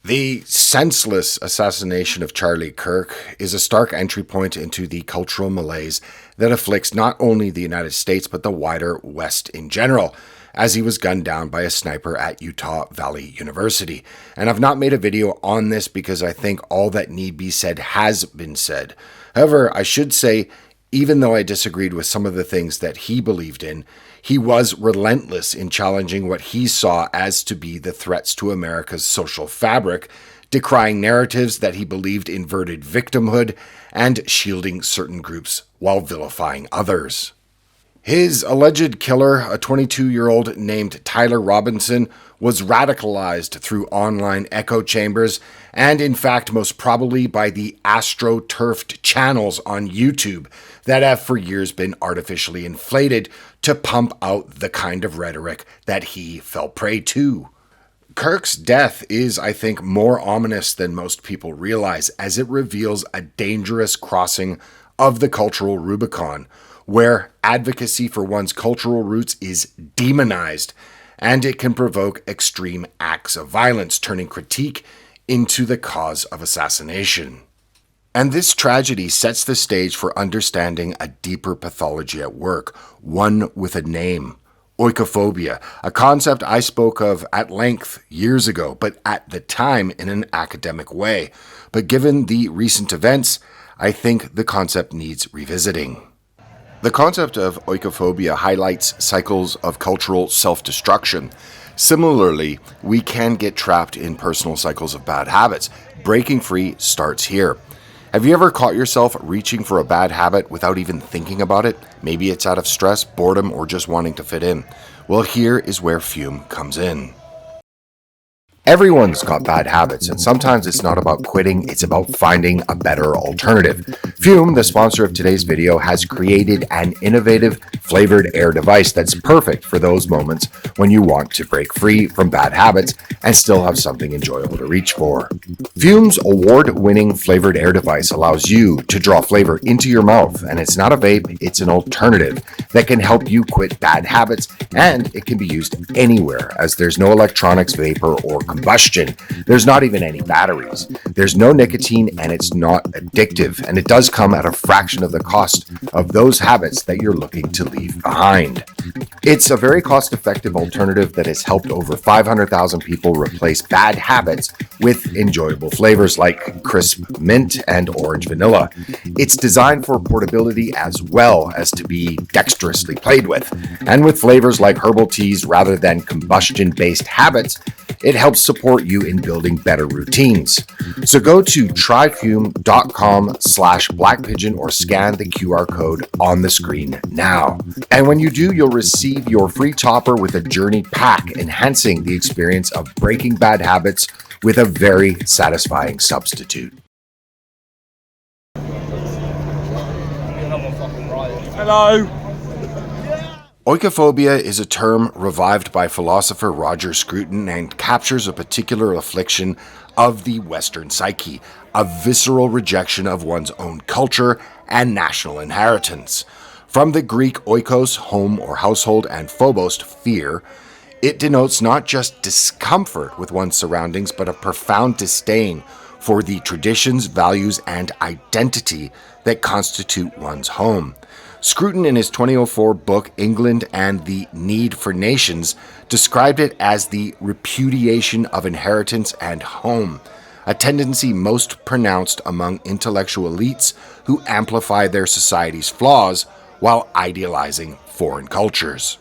The senseless assassination of Charlie Kirk is a stark entry point into the cultural malaise that afflicts not only the United States but the wider West in general, as he was gunned down by a sniper at Utah Valley University. And I've not made a video on this because I think all that need be said has been said. However, I should say, even though I disagreed with some of the things that he believed in, he was relentless in challenging what he saw as to be the threats to America's social fabric, decrying narratives that he believed inverted victimhood and shielding certain groups while vilifying others. His alleged killer, a 22-year-old named Tyler Robinson, was radicalized through online echo chambers and, in fact, most probably by the astroturfed channels on YouTube that have for years been artificially inflated to pump out the kind of rhetoric that he fell prey to. Kirk's death is, I think, more ominous than most people realize, as it reveals a dangerous crossing of the cultural Rubicon, where advocacy for one's cultural roots is demonized, and it can provoke extreme acts of violence, turning critique into the cause of assassination. And this tragedy sets the stage for understanding a deeper pathology at work, one with a name: oikophobia, a concept I spoke of at length years ago, but at the time in an academic way. But given the recent events, I think the concept needs revisiting. The concept of oikophobia highlights cycles of cultural self-destruction. Similarly, we can get trapped in personal cycles of bad habits. Breaking free starts here. Have you ever caught yourself reaching for a bad habit without even thinking about it? Maybe it's out of stress, boredom, or just wanting to fit in. Well, here is where Fume comes in. Everyone's got bad habits, and sometimes it's not about quitting, it's about finding a better alternative. Fume, the sponsor of today's video, has created an innovative flavored air device that's perfect for those moments when you want to break free from bad habits and still have something enjoyable to reach for. Fume's award-winning flavored air device allows you to draw flavor into your mouth, and it's not a vape, it's an alternative that can help you quit bad habits, and it can be used anywhere, as there's no electronics, vapor, or combustion. There's not even any batteries. There's no nicotine, and it's not addictive, and it does come at a fraction of the cost of those habits that you're looking to leave behind. It's a very cost-effective alternative that has helped over 500,000 people replace bad habits with enjoyable flavors like crisp mint and orange vanilla. It's designed for portability as well as to be dexterously played with, and with flavors like herbal teas rather than combustion-based habits, it helps support you in building better routines. So go to tryfume.com/blackpigeon or scan the QR code on the screen now. And when you do, you'll receive your free topper with a journey pack, enhancing the experience of breaking bad habits with a very satisfying substitute. Hello. Oikophobia is a term revived by philosopher Roger Scruton and captures a particular affliction of the Western psyche, a visceral rejection of one's own culture and national inheritance. From the Greek oikos, home or household, and phobos, fear, it denotes not just discomfort with one's surroundings, but a profound disdain for the traditions, values, and identity that constitute one's home. Scruton, in his 2004 book England and the Need for Nations, described it as the repudiation of inheritance and home, a tendency most pronounced among intellectual elites who amplify their society's flaws while idealizing foreign cultures.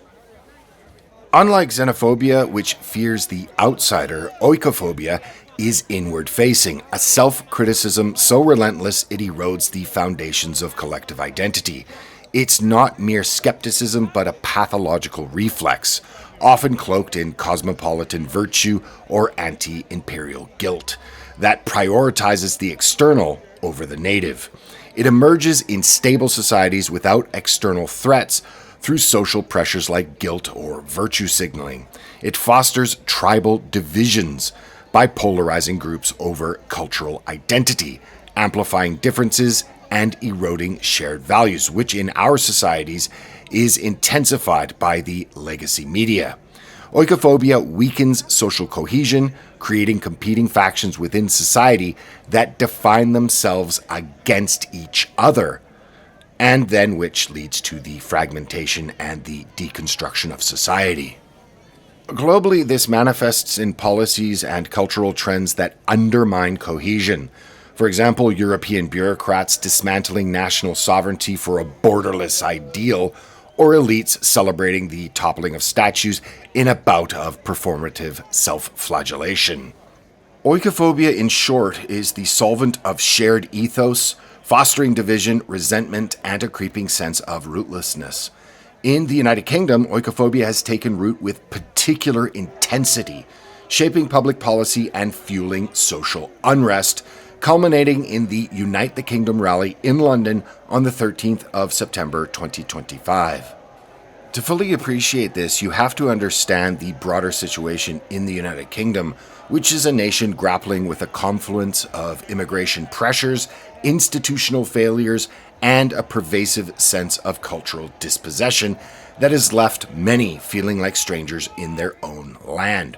Unlike xenophobia, which fears the outsider, oikophobia is inward-facing, a self-criticism so relentless it erodes the foundations of collective identity. It's not mere skepticism, but a pathological reflex, often cloaked in cosmopolitan virtue or anti-imperial guilt, that prioritizes the external over the native. It emerges in stable societies without external threats through social pressures like guilt or virtue signaling. It fosters tribal divisions by polarizing groups over cultural identity, amplifying differences and eroding shared values, which in our societies is intensified by the legacy media. Oikophobia weakens social cohesion, creating competing factions within society that define themselves against each other, and then which leads to the fragmentation and the deconstruction of society. Globally, this manifests in policies and cultural trends that undermine cohesion. For example, European bureaucrats dismantling national sovereignty for a borderless ideal, or elites celebrating the toppling of statues in a bout of performative self-flagellation. Oikophobia, in short, is the solvent of shared ethos, fostering division, resentment, and a creeping sense of rootlessness. In the United Kingdom, oikophobia has taken root with particular intensity, shaping public policy and fueling social unrest, culminating in the Unite the Kingdom rally in London on the 13th of September 2025. To fully appreciate this, you have to understand the broader situation in the United Kingdom, which is a nation grappling with a confluence of immigration pressures, institutional failures, and a pervasive sense of cultural dispossession that has left many feeling like strangers in their own land.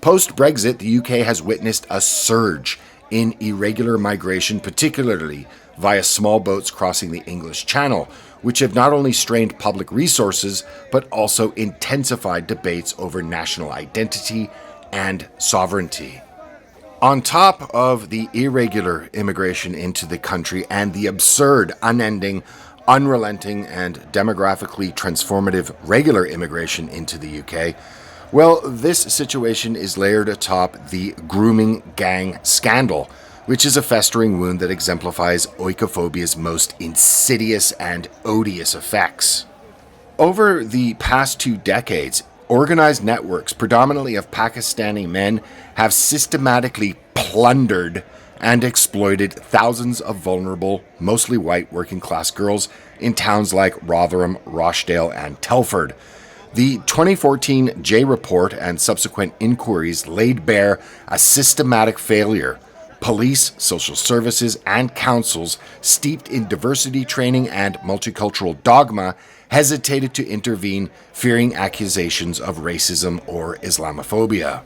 Post-Brexit, the UK has witnessed a surge in irregular migration, particularly via small boats crossing the English Channel, which have not only strained public resources, but also intensified debates over national identity and sovereignty. On top of the irregular immigration into the country and the absurd, unending, unrelenting, and demographically transformative regular immigration into the UK, well, this situation is layered atop the grooming gang scandal, which is a festering wound that exemplifies oikophobia's most insidious and odious effects. Over the past 2 decades, organized networks, predominantly of Pakistani men, have systematically plundered and exploited thousands of vulnerable, mostly white working-class girls in towns like Rotherham, Rochdale, and Telford. The 2014 J Report and subsequent inquiries laid bare a systematic failure. Police, social services, and councils steeped in diversity training and multicultural dogma hesitated to intervene, fearing accusations of racism or Islamophobia.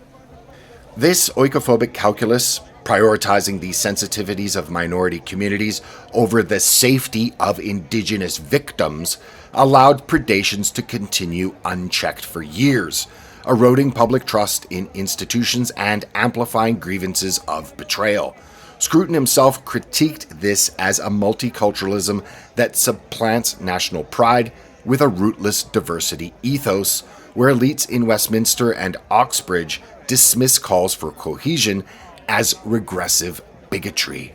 This oikophobic calculus, prioritizing the sensitivities of minority communities over the safety of indigenous victims, allowed predations to continue unchecked for years, eroding public trust in institutions and amplifying grievances of betrayal. Scruton himself critiqued this as a multiculturalism that supplants national pride with a rootless diversity ethos, where elites in Westminster and Oxbridge dismiss calls for cohesion as regressive bigotry.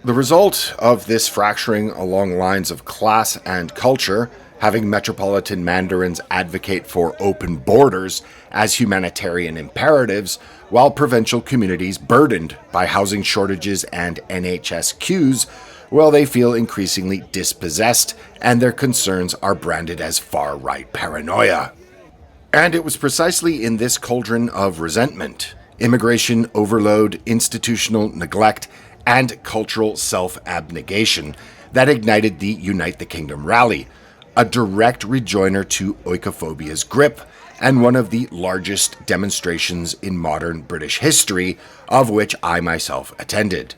The result of this fracturing along lines of class and culture, having metropolitan mandarins advocate for open borders as humanitarian imperatives, while provincial communities burdened by housing shortages and NHS queues, well, they feel increasingly dispossessed and their concerns are branded as far-right paranoia. And it was precisely in this cauldron of resentment, immigration overload, institutional neglect, and cultural self-abnegation that ignited the Unite the Kingdom rally, a direct rejoinder to oikophobia's grip and one of the largest demonstrations in modern British history, of which I myself attended.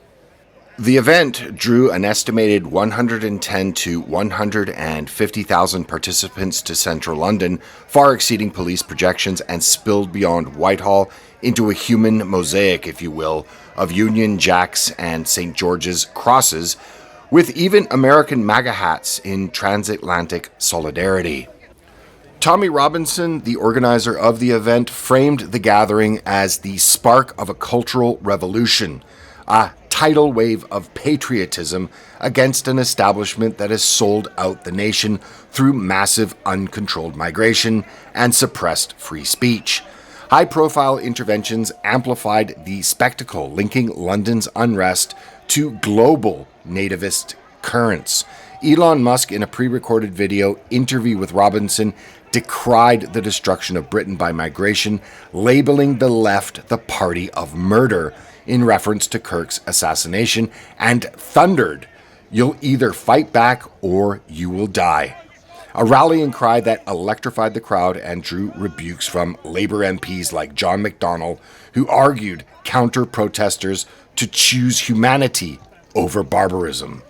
The event drew an estimated 110 to 150,000 participants to central London, far exceeding police projections, and spilled beyond Whitehall into a human mosaic, if you will, of Union Jacks and St. George's crosses, with even American MAGA hats in transatlantic solidarity. Tommy Robinson, the organizer of the event, framed the gathering as the spark of a cultural revolution, a tidal wave of patriotism against an establishment that has sold out the nation through massive uncontrolled migration and suppressed free speech. High-profile interventions amplified the spectacle, linking London's unrest to global nativist currents. Elon Musk, in a pre-recorded video interview with Robinson, decried the destruction of Britain by migration, labeling the left the party of murder in reference to Kirk's assassination, and thundered, "You'll either fight back or you will die." A rallying cry that electrified the crowd and drew rebukes from Labour MPs like John McDonnell, who argued counter-protesters to choose humanity over barbarism.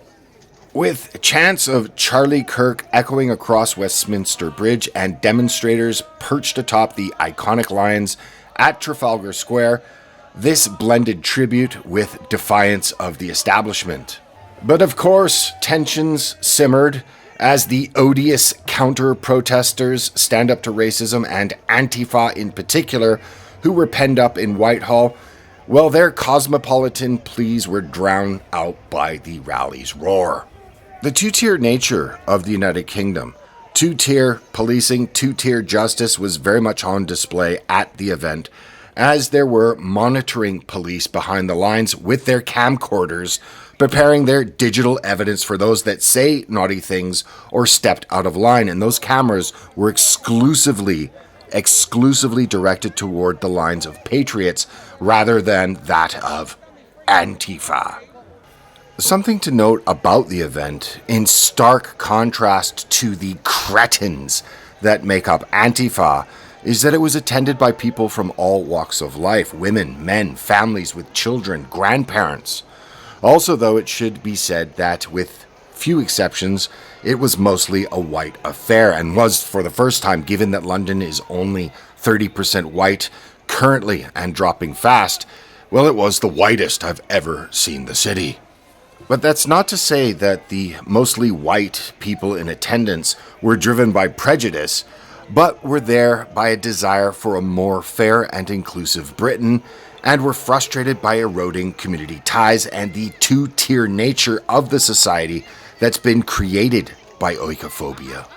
With chants of Charlie Kirk echoing across Westminster Bridge and demonstrators perched atop the iconic lions at Trafalgar Square, this blended tribute with defiance of the establishment. But of course, tensions simmered as the odious counter-protesters, Stand Up to Racism and Antifa in particular, who were penned up in Whitehall, well, their cosmopolitan pleas were drowned out by the rally's roar. The two-tier nature of the United Kingdom, two-tier policing, two-tier justice was very much on display at the event, as there were monitoring police behind the lines with their camcorders, preparing their digital evidence for those that say naughty things or stepped out of line. And those cameras were exclusively directed toward the lines of patriots rather than that of Antifa. Something to note about the event, in stark contrast to the cretins that make up Antifa, is that it was attended by people from all walks of life: women, men, families with children, grandparents. Also, though, it should be said that with few exceptions, it was mostly a white affair, and was for the first time, given that London is only 30% white currently and dropping fast, well, it was the whitest I've ever seen the city. But that's not to say that the mostly white people in attendance were driven by prejudice, but were there by a desire for a more fair and inclusive Britain, and were frustrated by eroding community ties and the two-tier nature of the society that's been created by oikophobia.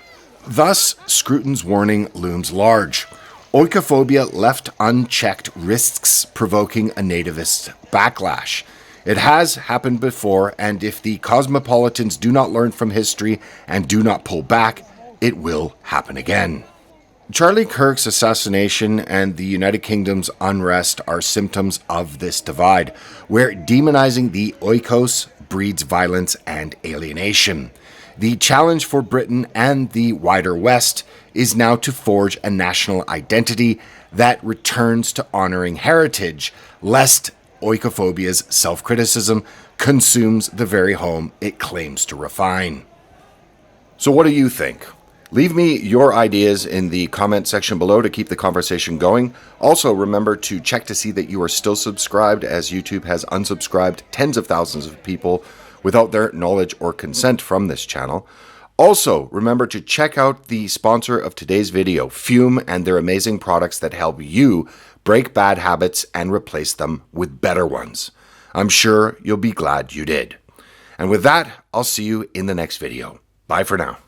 Thus, Scruton's warning looms large. Oikophobia left unchecked risks provoking a nativist backlash. It has happened before, and if the cosmopolitans do not learn from history and do not pull back, it will happen again. Charlie Kirk's assassination and the United Kingdom's unrest are symptoms of this divide, where demonizing the oikos breeds violence and alienation. The challenge for Britain and the wider West is now to forge a national identity that returns to honoring heritage, lest oikophobia's self-criticism consumes the very home it claims to refine. So what do you think? Leave me your ideas in the comment section below to keep the conversation going. Also, remember to check to see that you are still subscribed, as YouTube has unsubscribed tens of thousands of people without their knowledge or consent from this channel. Also, remember to check out the sponsor of today's video, Fume, and their amazing products that help you break bad habits and replace them with better ones. I'm sure you'll be glad you did. And with that, I'll see you in the next video. Bye for now.